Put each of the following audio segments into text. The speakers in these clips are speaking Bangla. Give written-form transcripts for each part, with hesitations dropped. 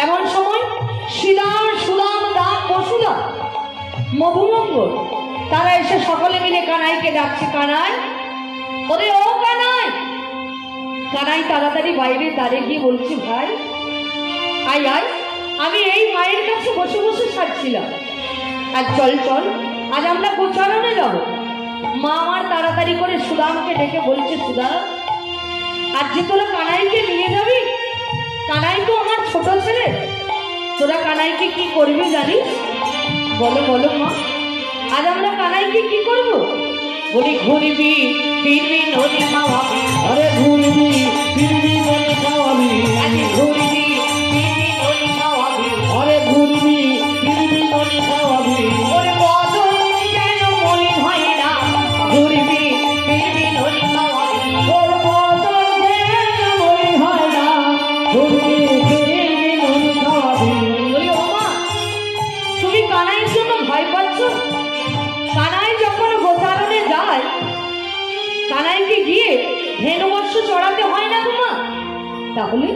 এমন সময় শ্রীরাম সুদাম দাম বসুদা মধুমঙ্গল তারা এসে সকলে মিলে কানাইকে ডাকছে। কানাই, ওরে ও কানাই। কানাই তাড়াতাড়ি বাইরে দাঁড়িয়ে গিয়ে বলছি, ভাই আয় আয়, আমি এই মায়ের কাছে বসে বসে সারছিলাম। আর চল চল, আজ আমরা গোচারণে যাব। মা আমার তাড়াতাড়ি করে সুদামকে ডেকে বলছে, সুদাম আজ যে তোরা কানাইকে নিয়ে যাবি, কানাই তো আমার ছোট ছেলে, তোরা কানাইকে কি করবি জানিস? বলো বলো মা, আজ আমরা কানাইকে কি করব? বলি ঘুরবি ফিরবি নদী খাওয়াবি। আরে ঘুরবি ফিরবি নদী খাওয়াবি। আজ ঘুরবি ফিরবি নদী খাওয়াবি। আরে ঘুরবি ফিরবি নদী খাওয়াবি। ওরে বদল যেন মনে হয় না, ঘুরবি ফিরবি নদী খাওয়াবি। ওর বদল যেন মনে হয় না, ঘুরবি ফিরবি নদী খাওয়াবি। বলি ও মা, তুমি কানাইয়ের জন্য ভয় পাচ্ছ? কানাই যখন গোচারণে যায়, কানাইকে গিয়ে ধেনুবর্ষ চড়াতে হয় না তোমা? তাহলে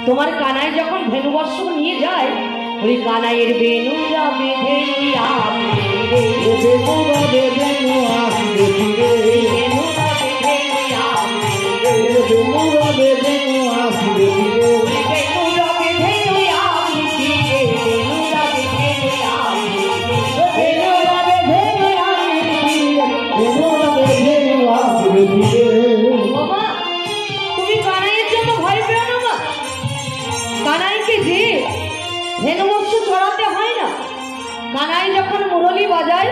তোমার কানাই যখন ধেনুবর্ষ নিয়ে যায়, ওই কানাইয়ের বেনুরা বেঁধে আসবে, বেনুরা বেঁধে আসবে ফিরে। বেনুরা বেঁধে আসবে, বেনুরা বেঁধে আসবে ফিরে। বেনুরা বেঁধে আসবে, বেনুরা বেঁধে আসবে, বেনুরা বেঁধে আসবে ফিরে। বাবা তুমি কানাইয়ের জন্য ভয় পেও না মা। কানাইকে যে ধেনুবর্ষ চড়াতে হয় না, কানাই যখন মুরলি বাজায়,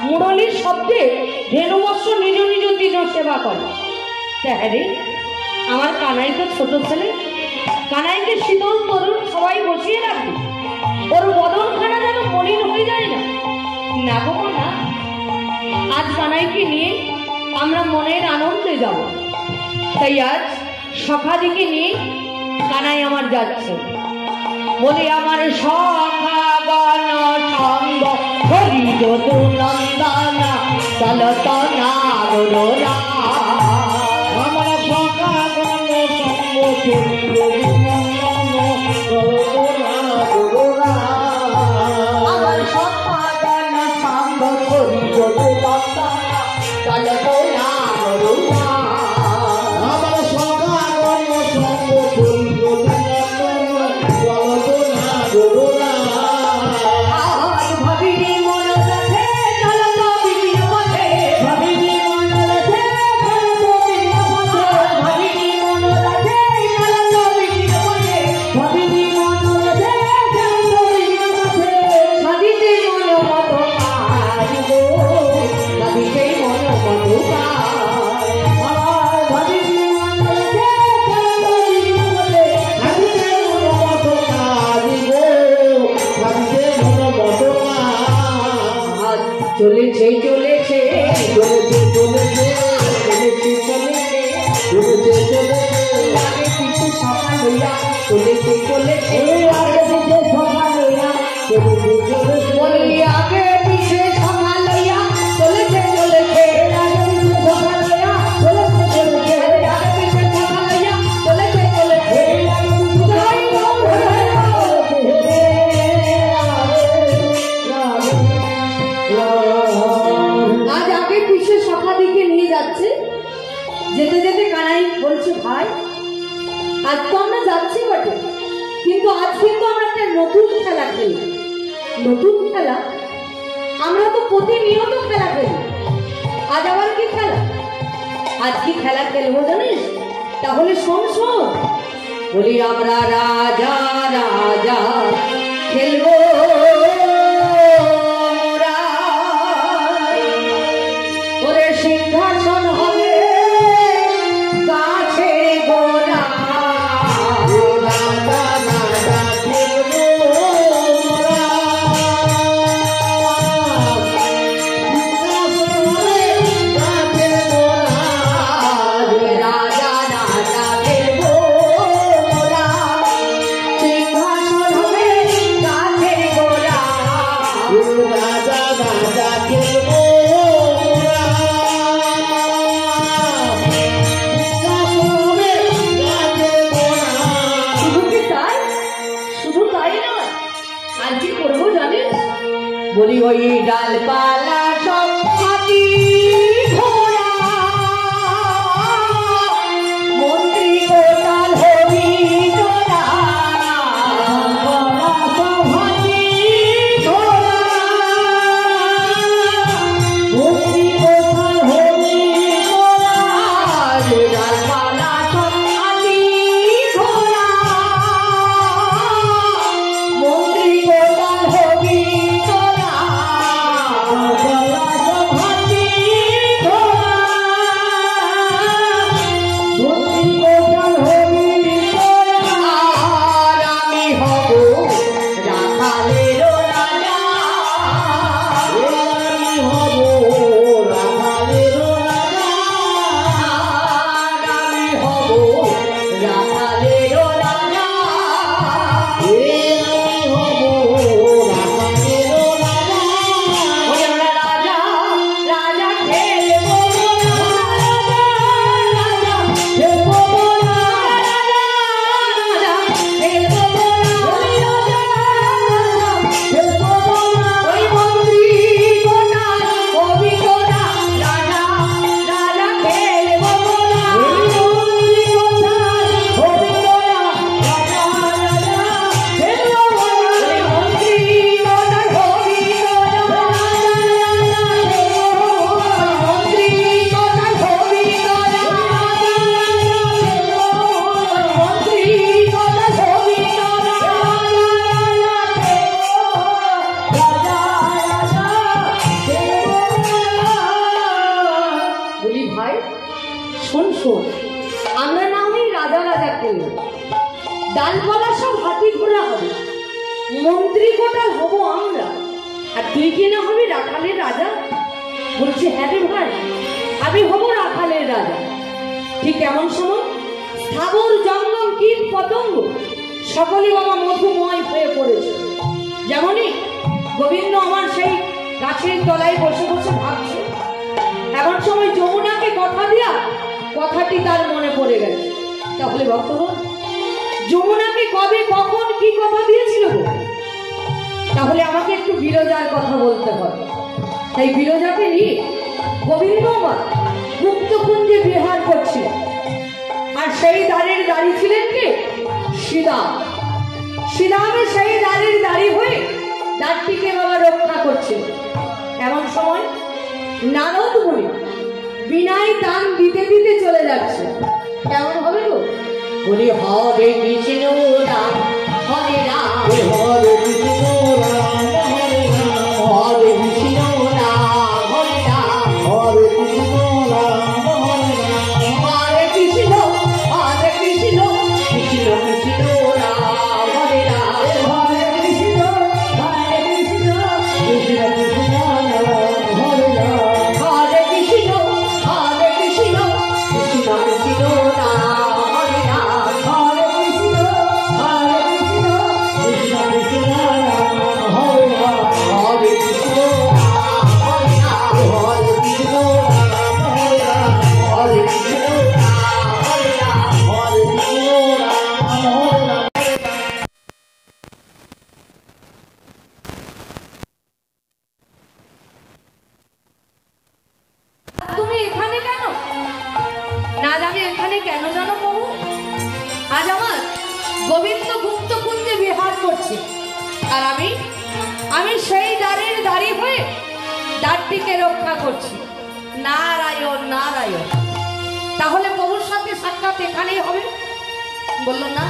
মুরলির শব্দে ধেনুবর্ষ নিজ নিজ দিন সেবা করে। হ্যাঁ রে, আমার কানাই তো ছোট ছেলে, কানাইকে শীতল তরুণ সবাই বসিয়ে রাখবে, ওর বদনখানা যেন মলিন হয়ে যায় না। না গো না, আজ কানাইকে নিয়ে আমরা মনের আনন্দে যাব। তাই আজ সখাদিকে নিয়ে কানাই আমার যাচ্ছে। বলে আমার সখাগণ সঙ্গ হরি যদু নন্দনা চলতনা গুরুরা। আমার সখাগণ সঙ্গ চলিল গুরুরা। আমার সখাগণ সঙ্গ হরি যদু নন্দনা চলতনা গুরুরা। আমার সখাগণ সঙ্গ চলিল গুরুরা। আজ ভাবিনি মন রাখে চলত বিপিন পথে, ভাবিনি মন রাখে চলত বিপিন পথে। ভাবিনি মন রাখে চলত বিপিন পথে, ভাবিনি মন রাখে চলত বিপিন পথে। সাধিতে মন মত পারিব, সাধিতে মন মত পাই। আমার ভাবিনি মন রাখে চলত বিপিন পথে। ভাবিতে মন মত কাঁদিব, ভাবিতে মন মত আজ চলেছে চলেছে চলেছে চলেছে চলেছে চলেছে চলেছে চলেছে। আগে কিছু সকাল হইয়া চলেছে চলেছে, এই আগে পিছে সকাল হইয়া চলেছে চলেছে। বলি আগে পিছে সকাল হইয়া চলেছে চলেছে, আগে পিছে সকাল হইয়া চলেছে চলেছে। আগে পিছে সকাল হইয়া চলেছে চলেছে। এই আগে পিছে সকাল হইয়া চলেছে। আজ আগে পিছে সখাদিকে নিয়ে যাচ্ছে। যেতে যেতে কানাই বলছে, ভাই আজ তো আমরা যাচ্ছি বটে, কিন্তু আজ কিন্তু আমরা একটা নতুন খেলা খেলি। নতুন খেলা? আমরা তো প্রতিনিয়ত খেলা খেলি, আজ আবার কি খেলা? আজ কি খেলা খেলবো জানিস? তাহলে শোন শোন। বলি আমরা রাজা রাজা খেলবো মোরা, ওরে সিংহাসন হবে গাছে গোড়া। রাজা রাজা খেলবো মোরা, সিংহাসন হবে গাছের গোড়া। রাজা রাজা খেলবো মোরা, সিংহাসন হবে গাছে গোড়া। ডালপালা সব হাতি ঘোড়া হবে, মন্ত্রী কোটাল হব আমরা, আর তুই কি না হবি রাখালের রাজা? বলছি হ্যাঁ রে ভাই, আমি হব রাখালের রাজা। ঠিক এমন সময় স্থাবর জঙ্গম কীট পতঙ্গ সকলেই বাবা মধুময় হয়ে পড়েছে। যেমনই গোবিন্দ আমার সেই গাছের তলায় বসে বসে ভাবছে, এমন সময় যমুনাকে কথা দিয়া কথাটি তার মনে পড়ে গেছে। তাহলে ভক্তগণ, যমুনাকে কবে কখন কি কথা দিয়েছিল? তাহলে আমাকে একটু বিরজার কথা বলতে হবে। তাই বিরজাকে নিয়ে গোবিন্দ আমার গুপ্তকুঞ্জে বিহার করছিল, আর সেই দ্বারের দাঁড়ি ছিলেন কে? শ্রীরাম। শ্রীরামে সেই দ্বারের দাঁড়ি হয়ে দ্বারটিকে বাবা রক্ষা করছিল। এমন সময় নারদ মুনি বিনায় দান দিতে দিতে চলে যাচ্ছে। কেমন হবে গো? বলি হরে কৃষ্ণ রাম হরে রাম, হরে কৃষ্ণ রাম হরে রাম, হরে কৃষ্ণ রাম হরে রাম, হরে কৃষ্ণ রাম হরে রাম, হরে কৃষ্ণ কৃষ্ণ কৃষ্ণ রাম হরে রাম, হরে কৃষ্ণ কৃষ্ণ কৃষ্ণ রাম হরে রাম, হরে কৃষ্ণ কৃষ্ণ কৃষ্ণ রাম হরে রাম, হরে কৃষ্ণ কৃষ্ণ কৃষ্ণ রাম হরে রাম, হরে কৃষ্ণ হরে রাম, হরে কৃষ্ণ রাম হরে রাম, হরে কৃষ্ণ হরে রাম। হরে কৃষ্ণ রাম হরে রাম। তুমি এখানে কেন? না জানি এখানে কেন জানো প্রভু? আজ আমার গোবিন্দ গুপ্ত কুঞ্জে বিহার করছে, আর আমি সেই দ্বারের দাঁড়ি হয়ে দ্বারটিকে রক্ষা করছি। নারায়ণ নারায়ণ। তাহলে প্রভুর সাথে সাক্ষাৎ এখানেই হবে? বলল না,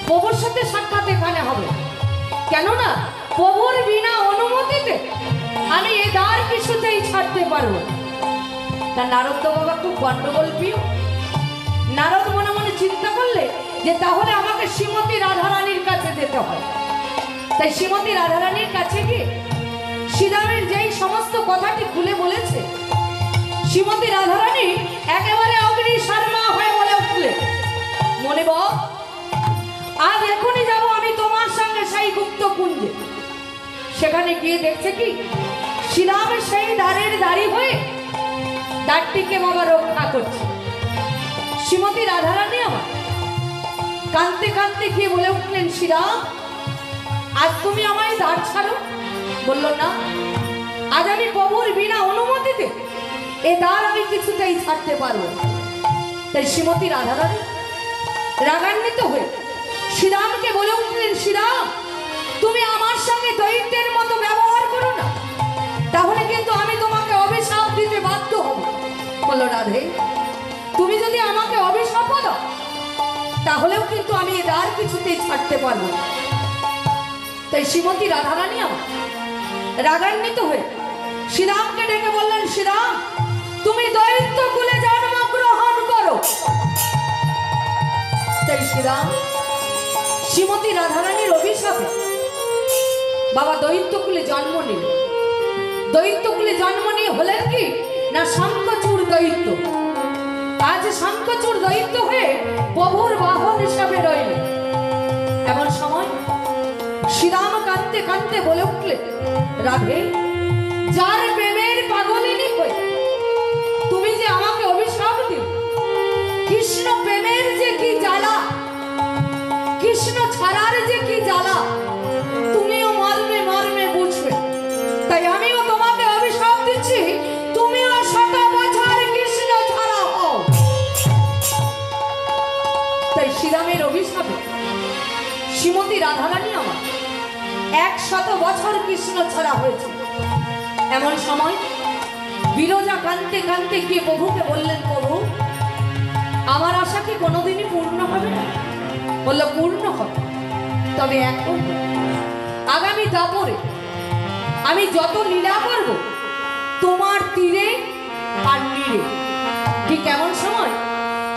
প্রভুর সাথে সাক্ষাৎ এখানে হবে। কেননা প্রভুর বিনা অনুমতিতে আমি এ দ্বার কিছুতেই ছাড়তে পারবো। তা নারদ তো বাবা খুব গন্ডগোল প্রিয়। নারদ মনে মনে চিন্তা করলে যে তাহলে আমাকে শ্রীমতী রাধারানীর কাছে যেতে হয়। তাই শ্রীমতী রাধারানীর কাছে গিয়ে শ্রীরামের যেই সমস্ত কথাটি খুলে বলেছে, শ্রীমতী রাধারানী একেবারে অগ্নি শর্মা হয়ে বলে উঠলে, মনে বল আজ এখনই যাব আমি তোমার সঙ্গে সেই গুপ্ত কুঞ্জে। সেখানে গিয়ে দেখছে কি শ্রীরামের সেই দ্বারের দাঁড়ি হয়ে দ্বারটিকে বাবা রক্ষা করছে। শ্রীমতী রাধারানী আমার কাঁদতে কাঁদতে গিয়ে বলে উঠলেন, শ্রীরাম আজ তুমি আমায় দ্বার ছাড়ো। বলল না, আজ আমি প্রভুর বিনা অনুমতিতে এ দ্বার আমি কিছুতেই ছাড়তে পারবো। তাই শ্রীমতী রাধারানী রাগান্বিত হয়ে শ্রীরামকে বলে উঠলেন, শ্রীরাম তুমি আমার সঙ্গে দৈত্যের মতো ব্যবহার করো না, তাহলে কিন্তু আমি তোমাকে ছাড়তে পারবো না। তাই শ্রীমতী রাধারানী আমার রাগান্বিত হয়ে শ্রীরামকে ডেকে বললেন, শ্রীরাম তুমি দৈত্য কুলে জন্মগ্রহণ করো। তাই শ্রীরাম শ্রীমতী রাধারানীর অভিশাপে বাবা দৈত্যকুলে জন্ম নিল। দৈত্যকুলে জন্ম নিয়ে হলেন কি না শঙ্খচূড় দৈত্য। আজ শঙ্খচূড় দৈত্য হয়ে প্রভুর বাহন হিসাবে রইল। এমন সময় শ্রীরাম কাঁদতে কাঁদতে বলে উঠলেন, রাধে যার প্রেমের পাগলিনী হয়ে তুমি যে আমাকে অভিশাপ দিল, কৃষ্ণ প্রেমের যে কি জ্বালা, কৃষ্ণ ছাড়ার যে কি জ্বালা তুমিও মর্মে মর্মে বুঝবে। তাই আমিও তোমাকে অভিশাপ দিচ্ছি, তুমিও 100 বছর কৃষ্ণ ছাড়া হও। তাই শ্রীরামের অভিশাপে শ্রীমতী রাধারানী আমার 100 বছর কৃষ্ণ ছাড়া হয়েছে। এমন সময় বিরজা কাঁদতে কাঁদতে গিয়ে প্রভুকে বললেন, প্রভু আমার আশা কি কোনোদিনই পূর্ণ হবে না? বলল পূর্ণ হবে, তবে এখন আগামী দাপরে আমি যত লীলা করব তোমার তীরে আর নীরে। ঠিক এমন সময়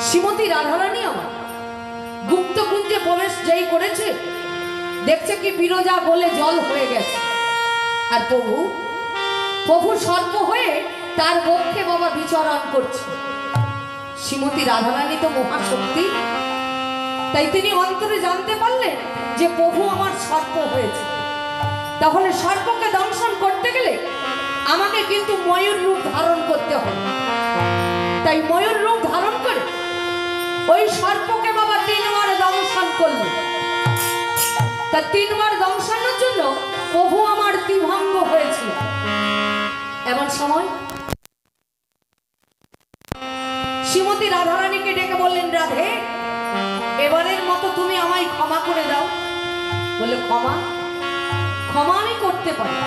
শ্রীমতী রাধারানী আমার গুপ্তকুঞ্জে প্রবেশ যেই করেছে, দেখছে কি বিরজা বলে জল হয়ে গেছে। আর প্রভু সর্প হয়ে তার বক্ষে বাবা বিচরণ করছে। শ্রীমতী রাধারানী তো মহাশক্তি, তাই তিনি অন্তরে জানতে পারলেন যে প্রভু আমার সর্প হয়েছে। তাহলে সর্পকে দংশন করতে গেলে আমাকে কিন্তু ময়ূর রূপ ধারণ করতে হবে। তাই ময়ূর রূপ ধারণ করে ওই সর্পকে বাবা 3 বার দংশন করল। তা 3 বার দংশনের জন্য প্রভু আমার ত্রিভঙ্গ হয়েছিল। এমন সময় শ্রীমতী রাধারানীকে ডেকে বললেন, রাধে এবারের মতো তুমি আমায় ক্ষমা করে দাও। বলে ক্ষমা আমি করতে পারি,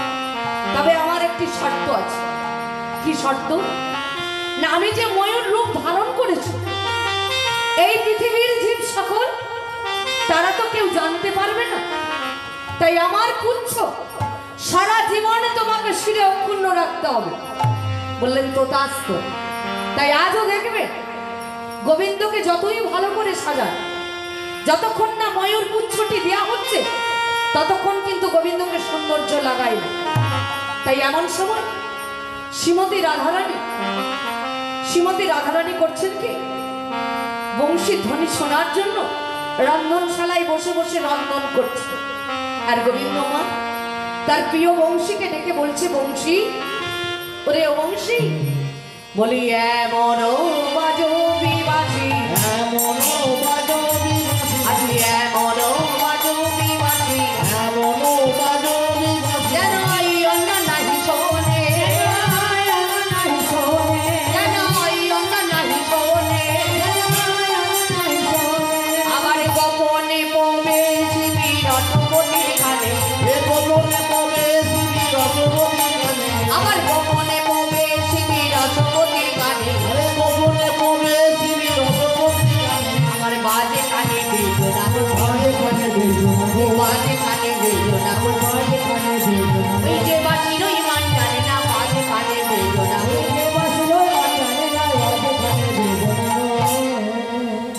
তবে আমার একটি শর্ত আছে। কি শর্ত? না আমি যে ময়ূর রূপ ধারণ করেছি এই পৃথিবীর জীব সকল তারা তো কেউ জানতে পারবে না। তাই আমার পুচ্ছ সারা জীবনে তোমাকে শিরে অক্ষুণ্ণ রাখতে হবে। বললেন তথাস্ত। তাই আজও দেখবে গোবিন্দকে যতই ভালো করে সাজায়, যতক্ষণ না ময়ূর পুচ্ছটি দেওয়া হচ্ছে ততক্ষণ কিন্তু গোবিন্দকে সৌন্দর্য লাগায় না। তাই এমন সময় শ্রীমতী রাধারানী করছেন কি, বংশী ধ্বনি শোনার জন্য রন্ধনশালায় বসে বসে রন্ধন করছে। আর গোবিন্দ মা তার প্রিয় বংশীকে ডেকে বলছে, বংশী ওরে বংশী, বলি এমন বাজবি বাঁশি, এমন বাজবি আজ এমন বাজবি বাঁশি, এমন বাজবি যেন এই অন্য নাহি শোনে, যেন এই অন্য নাহি শোনে। আবার গোপনে প্রবেশিবি রথপতির খানে, আবার গোপনে প্রবেশিবি রথপতির খানে, আমার বাজে কানে দিও না, বাজে কানে দিও না, এই যে বাঁশির ওই মান জানে না, বাজে কানে দিও না।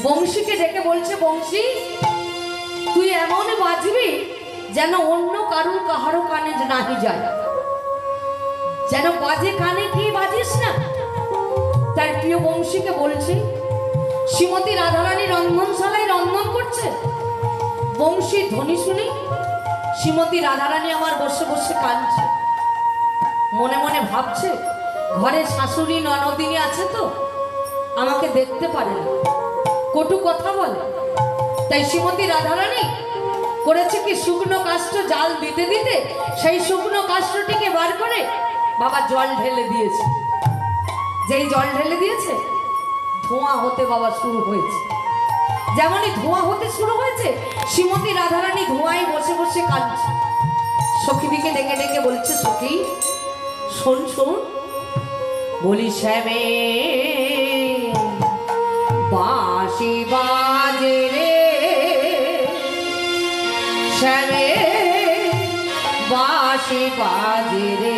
বংশীকে ডেকে বলছে, বংশী তুই এমন বাজবি যেন অন্য কাহারো কানে নাহি যায়, যেন বাজে কানে কি বাজিস না। তার প্রিয় বংশীকে বলছে, শ্রীমতী রাধারানী রন্ধনশালায় রন্ধন করছে, বংশীর ধ্বনি শুনি শ্রীমতী রাধারানী আমার বসে বসে কাঁদছে। মনে মনে ভাবছে ঘরে শাশুড়ি ননদিনী আছে তো আমাকে দেখতে পারে না, কটু কথা বলে। তাই শ্রীমতী রাধারানী করেছে কি, শুকনো কাষ্ঠ জাল দিতে দিতে সেই শুকনো কাষ্ঠটিকে বার করে বাবা জল ঢেলে দিয়েছে। যেই জল ঢেলে দিয়েছে ধোঁয়া হতে বাবা শুরু হয়েছে। যেমনই ধোঁয়া হতে শুরু হয়েছে শ্রীমতী রাধারানী ধোঁয়ায় বসে বসে কাঁদছে। সখীদিকে ডেকে ডেকে বলছে, সখী শোন শোন, বলি শ্যামে বাঁশি বাজে রে, বাঁশি বাজে রে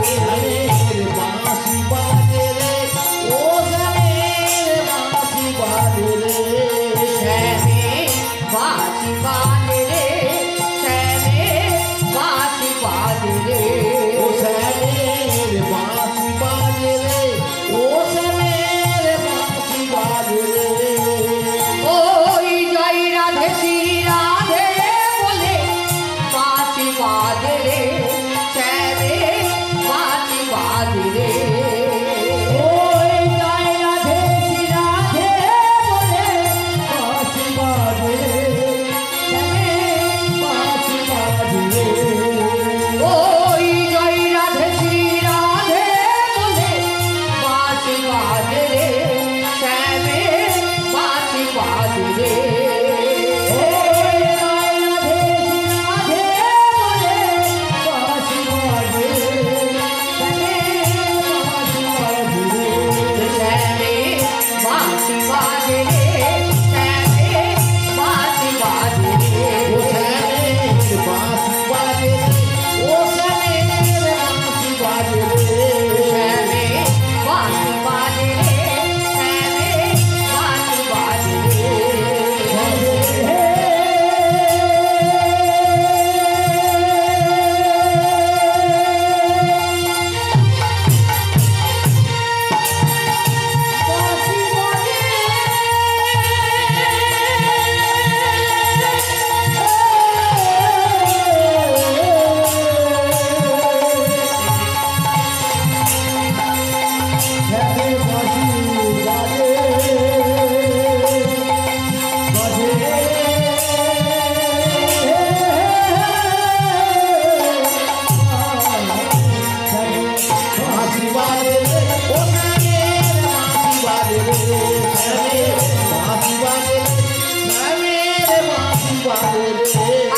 শ্যামের বাঁশি বাজে রে ও শ্যামের বাঁশি বাজে রে শ্যামের বাঁশি বাজে রে শ্যামের বাঁশি বাজে রে ও শ্যামের বাঁশি বাজে রে ও শ্যামের বাঁশি বাজে রে ওই জয় রাধে শ্রী রাধে বলে বাঁশি বাজে রে শ্যামের বাঁশি বাজে রে ওই জয় রাধে শ্রী রাধে বলে বাঁশি বাজে রে শ্যামের বাঁশি বাজে রে ওই জয় রাধে শ্রী রাধে বলে বাঁশি বাজে রে শ্যামের বাঁশি বাজে রে শ্যামের বাঁশি বাজে রে শ্যামের বাঁশি বাজে রে শ্যামের বাঁশি বাজে রে শ্যামের বাঁশি বাজে রে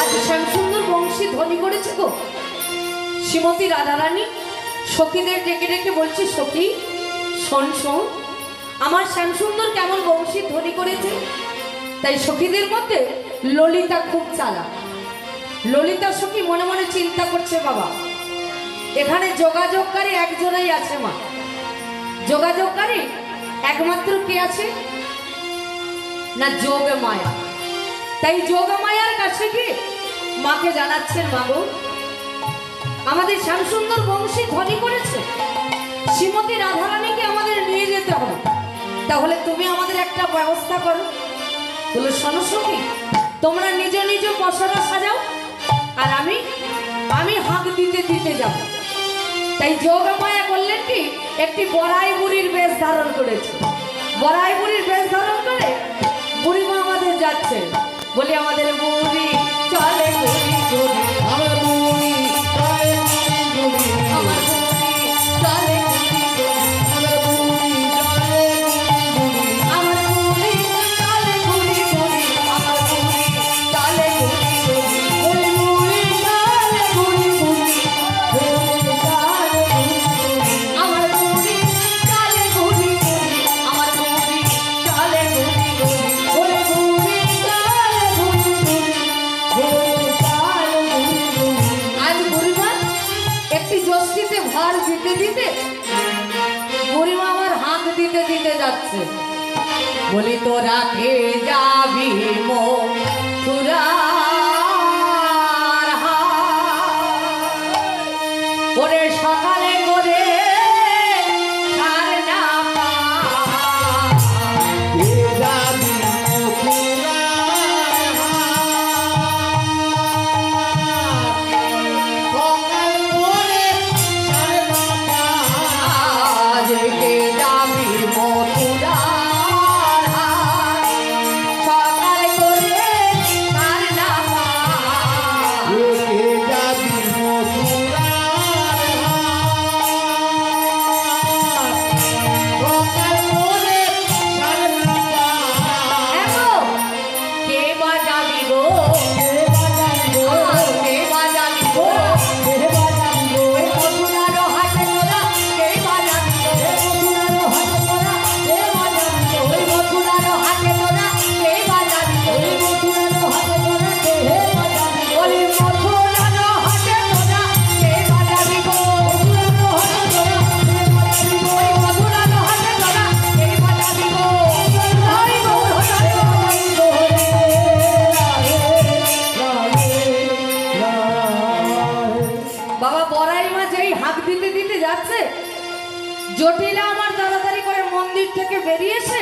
আজ শ্যামসুন্দর বংশী ধ্বনি করেছে গো শ্রীমতী রাধারানী সখীদের ডেকে ডেকে বলছি সখী শোন শোন আমার শ্যামসুন্দর কেমন বংশী ধ্বনি করেছে। তাই সখীদের মধ্যে ললিতা খুব চালাক। ললিতা সখী মনে মনে চিন্তা করছে বাবা এখানে যোগাযোগকারী একজনই আছে মা, যোগাযোগকারী একমাত্র কে আছে না যোগ মায়া। তাই যোগ মায়ার কাছে গিয়ে মাকে জানাচ্ছেন মাগো আমাদের শ্যামসুন্দর বংশী ধ্বনি করেছে, শ্রীমতী রাধারানীকে আমাদের নিয়ে যেতে হবে, তাহলে তুমি আমাদের একটা ব্যবস্থা করো। বলে শোনো সখী তোমরা নিজ নিজ পসরা সাজাও আর আমি হাঁক দিতে দিতে যাব। তাই যোগ মায়া করলেন কি একটি বড়াই বুড়ির বেশ ধারণ করেছে, বড়াই বুড়ির বেশ ধারণ করে বুড়িমা আমাদের যাচ্ছে। বলি আমাদের বুড়ি চলে ঘুরি ঘুরি আমার বুড়ি চলে ঘুরি ঘুরি, আমার বুড়ি চলে ঘুরি ঘুরি আমার বুড়ি চলে ঘুরি ঘুরি, আমার বুড়ি চলে ঘুরি ঘুরি আমার বুড়ি চলে ঘুরি ঘুরি ওই বুড়ি চলে ঘুরি ঘুরি, আমার বুড়ি চলে ঘুরি ঘুরি আমার বুড়ি চলে ঘুরি ঘুরি ওই বুড়ি চলে ঘুরি ঘুরি, আজ বুড়িমা একটি জস্তিতে ভার দিতে দিতে বুড়িমা আমার হাঁক দিতে দিতে যাচ্ছে। বলি তোরা কে যাবি মথুরার হাট, ওরে সকালে করে সার না পা এ যাবি মথুরার হাট, সকাল করে সাড়ে নটা, আজকে যাবি মথুরার হাট, সকাল করে সার না জটিলা আমার তাড়াতাড়ি করে মন্দির থেকে বেরিয়েছে,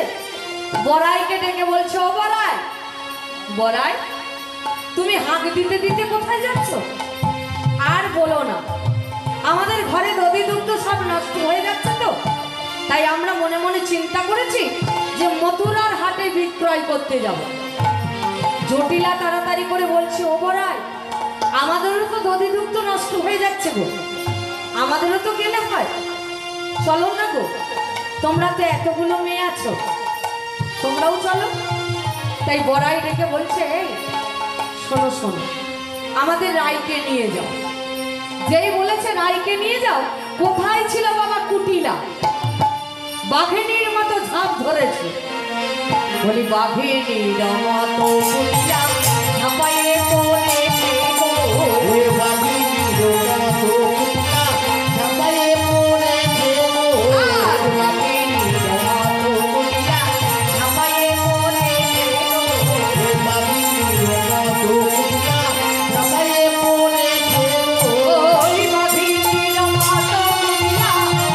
বড়াইকে ডেকে বলছে, ও বড়াই, বড়াই তুমি হাঁক দিতে দিতে কোথায় যাচ্ছ? আর বলো না, আমাদের ঘরে দধি দুগ্ধ সব নষ্ট হয়ে যাচ্ছে, তো তাই আমরা মনে মনে চিন্তা করেছি যে মথুরার হাটে বিক্রয় করতে যাব। জটিলা তাড়াতাড়ি করে বলছে, ও বড়াই আমাদেরও তো দধি দুগ্ধ নষ্ট হয়ে যাচ্ছে গো, আমাদেরও তো গেলে হয়, চলো না গো, তোমরা তো এতগুলো মেয়ে আছো, তোমরাও চলো। তাই বড়াই ডেকে বলছে, এই শোনো শোনো, আমাদের রাইকে নিয়ে যাও। যেই বলেছে রাইকে নিয়ে যাও, কোথায় ছিল বাবা কুটিলা? বাঘিনীর মতো ঝাঁপ ধরেছে। বলি বাঘিনীর মতো কুটিলা ঝাঁপাইয়ে পড়েছে গো। ওই বাঘিনীর মতো কুটিলা ঝাঁপাইয়ে পড়েছে গো। আর বাঘিনীর মতো কুটিলা ঝাঁপাইয়ে পড়েছে গো। ওই বাঘিনীর মতো কুটিলা ঝাঁপাইয়ে পড়েছে গো। ওই বাঘিনীর মতো কুটিলা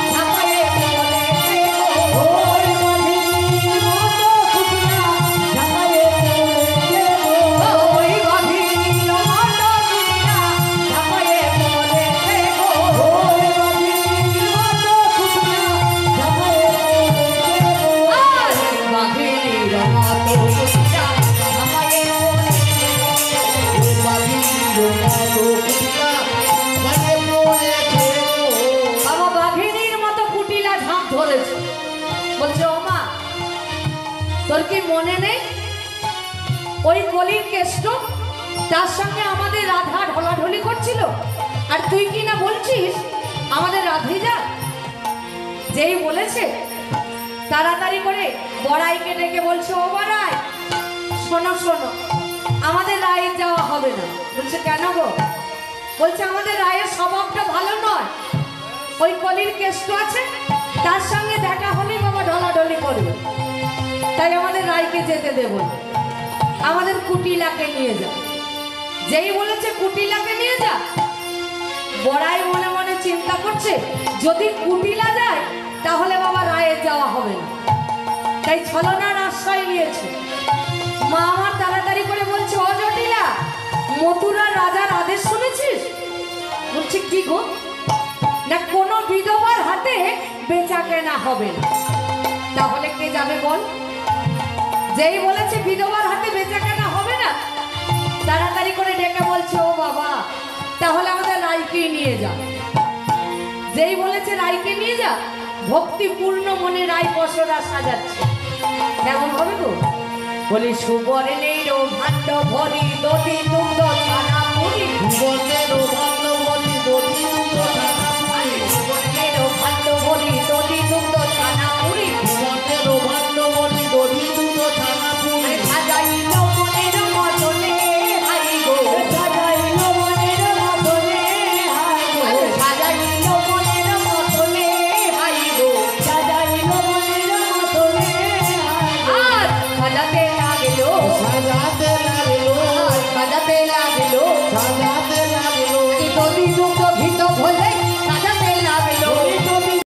ঝাঁপাইয়ে পড়েছে গো। ওই বাঘিনীর মতো কুটিলা ঝাঁপাইয়ে পড়েছে গো। ওই বাঘিনীর মতো কুটিলা ঝাঁপাইয়ে পড়েছে গো। ওই বাঘিনীর মতো কুটিলা ঝাঁপাইয়ে পড়েছে গো। আর বাঘিনীর মতো কুটিলা ঝাঁপাইয়ে পড়েছে গো। ওই বাঘিনীর মতো কুটিলা ঝাঁপাইয়ে পড়েছে গো। বাবা বাঘিনীর মতো কুটিলা ঝাঁপ ধরেছে। বলছে, ও মা, তোর কি মনে নেই ওই কলির কেষ্ট, তার সঙ্গে আমাদের রাধা ঢলাঢলি করছিল, আর তুই কি না বলছিস আমাদের রাধে যা? যেই বলেছে তাড়াতাড়ি করে বড়াইকে ডেকে বলছে, ও বড়াই শোনো শোনো, আমাদের রায়ের যাওয়া হবে না। বলছে, কেন গো? বলছে, আমাদের রায়ের স্বভাবটা ভালো নয়, ওই কলির কেষ্ট আছে, তার সঙ্গে দেখা হলেই বাবা ঢলাঢলি করবে, তাই আমাদের রায়কে যেতে দেব না, আমাদের কুটিলাকে নিয়ে যা। যেই বলেছে কুটিলাকে নিয়ে যা, বড়াই মনে মনে চিন্তা করছে, যদি কুটিলা যায় তাহলে বাবা রায়ের যাওয়া হবে না, তাই ছলনার আশ্রয় নিয়েছে। মা আমার তাড়াতাড়ি করে বলছে, ও জটিলা, মথুরার রাজার আদেশ শুনেছিস? বলছে, কি গো? না কোনো বিধবার হাতে বেচা কেনা হবে না। তাহলে কে যাবে বল? যেই বলেছে বিধবার হাতে বেচা কেনা হবে না, তাড়াতাড়ি করে ডেকে বলছে, ও বাবা, তাহলে আমাদের রাইকে নিয়ে যা। যেই বলেছে রাইকে নিয়ে যা, ভক্তিপূর্ণ মনে রায় পসরা সাজাচ্ছে। কেমন হবে গো? বলি, সুবর্ণের ভাণ্ড ভরি দধি দুগ্ধ ছানা পুরি। জীবনের